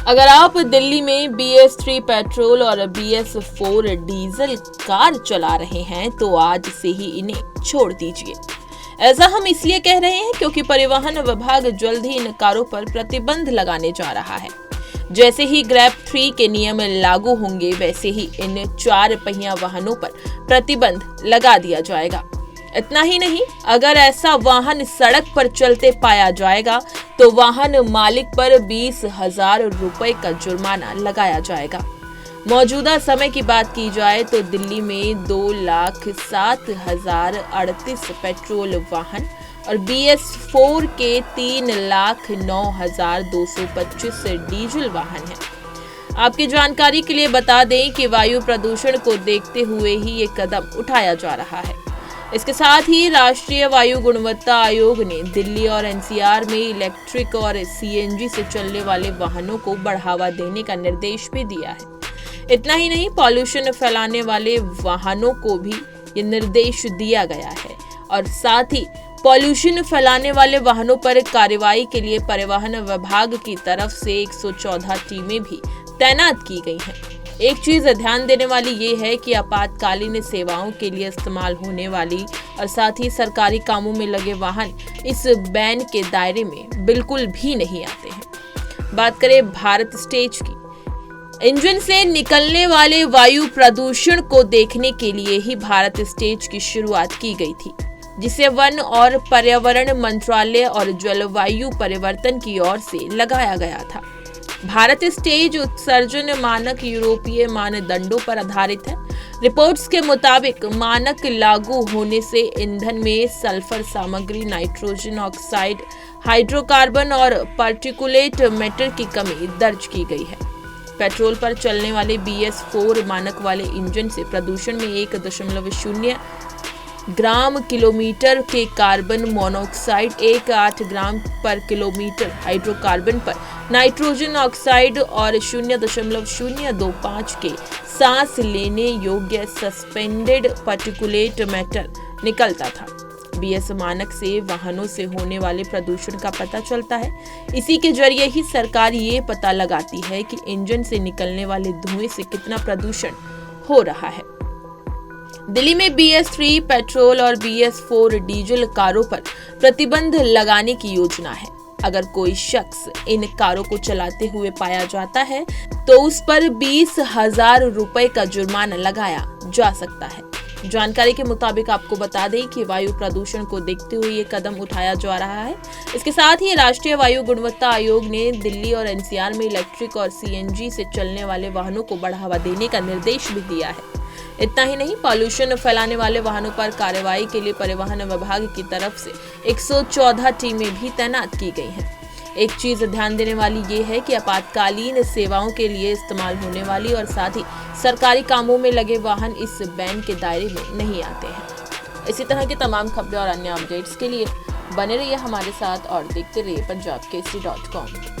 अगर आप दिल्ली में BS3 पेट्रोल और BS4 डीजल कार चला रहे हैं तो आज से ही इन्हें छोड़ दीजिए। ऐसा हम इसलिए कह रहे हैं क्योंकि परिवहन विभाग जल्द ही इन कारों पर प्रतिबंध लगाने जा रहा है। जैसे ही ग्रैब 3 के नियम लागू होंगे वैसे ही इन 4 पहिया वाहनों पर प्रतिबंध लगा दिया जाएगा। इतना ही नहीं, अगर ऐसा वाहन सड़क पर चलते पाया जाएगा तो वाहन मालिक पर 20,000 रुपए का जुर्माना लगाया जाएगा। मौजूदा समय की बात की जाए तो दिल्ली में 2,07,038 पेट्रोल वाहन और BS4 के 3,09,225 डीजल वाहन हैं। आपकी जानकारी के लिए बता दें कि वायु प्रदूषण को देखते हुए ही ये कदम उठाया जा रहा है। इसके साथ ही राष्ट्रीय वायु गुणवत्ता आयोग ने दिल्ली और NCR में इलेक्ट्रिक और CNG से चलने वाले वाहनों को बढ़ावा देने का निर्देश भी दिया है। इतना ही नहीं, पॉल्यूशन फैलाने वाले वाहनों को भी ये निर्देश दिया गया है और साथ ही पॉल्यूशन फैलाने वाले वाहनों पर कार्रवाई के लिए परिवहन विभाग की तरफ से 114 टीमें भी तैनात की गई हैं। एक चीज ध्यान देने वाली ये है कि आपातकालीन सेवाओं के लिए इस्तेमाल होने वाली और साथ ही सरकारी कामों में लगे वाहन इस बैन के दायरे में बिल्कुल भी नहीं आते हैं। बात करें भारत स्टेज की, इंजन से निकलने वाले वायु प्रदूषण को देखने के लिए ही भारत स्टेज की शुरुआत की गई थी, जिसे वन और पर्यावरण मंत्रालय और जलवायु परिवर्तन की ओर से लगाया गया था। भारत स्टेज उत्सर्जन मानक यूरोपीय मानदंडों पर आधारित है। रिपोर्ट्स के मुताबिक मानक लागू होने से ईंधन में सल्फर सामग्री, नाइट्रोजन ऑक्साइड, हाइड्रोकार्बन और पार्टिकुलेट मैटर की कमी दर्ज की गई है। पेट्रोल पर चलने वाले BS4 मानक वाले इंजन से प्रदूषण में 1.0 ग्राम किलोमीटर के कार्बन मोनोऑक्साइड, 1.8 ग्राम पर किलोमीटर हाइड्रोकार्बन पर नाइट्रोजन ऑक्साइड और 0.025 के सांस लेने योग्य सस्पेंडेड पार्टिकुलेट मैटर निकलता था। BS मानक से वाहनों से होने वाले प्रदूषण का पता चलता है। इसी के जरिए ही सरकार ये पता लगाती है कि इंजन से निकलने वाले धुएं से कितना प्रदूषण हो रहा है। दिल्ली में BS3 पेट्रोल और BS4 डीजल कारों पर प्रतिबंध लगाने की योजना है। अगर कोई शख्स इन कारों को चलाते हुए पाया जाता है तो उस पर 20,000 रुपए का जुर्माना लगाया जा सकता है। जानकारी के मुताबिक आपको बता दें कि वायु प्रदूषण को देखते हुए ये कदम उठाया जा रहा है। इसके साथ ही राष्ट्रीय वायु गुणवत्ता आयोग ने दिल्ली और NCR में इलेक्ट्रिक और CNG से चलने वाले वाहनों को बढ़ावा देने का निर्देश भी दिया है। इतना ही नहीं, पॉल्यूशन फैलाने वाले वाहनों पर कार्रवाई के लिए परिवहन विभाग की तरफ से 114 टीमें भी तैनात की गई हैं। एक चीज ध्यान देने वाली ये है कि आपातकालीन सेवाओं के लिए इस्तेमाल होने वाली और साथ ही सरकारी कामों में लगे वाहन इस बैन के दायरे में नहीं आते हैं। इसी तरह की तमाम खबरें और अन्य अपडेट्स के लिए बने रहिए हमारे साथ और देखते रहिए punjabkesari.com।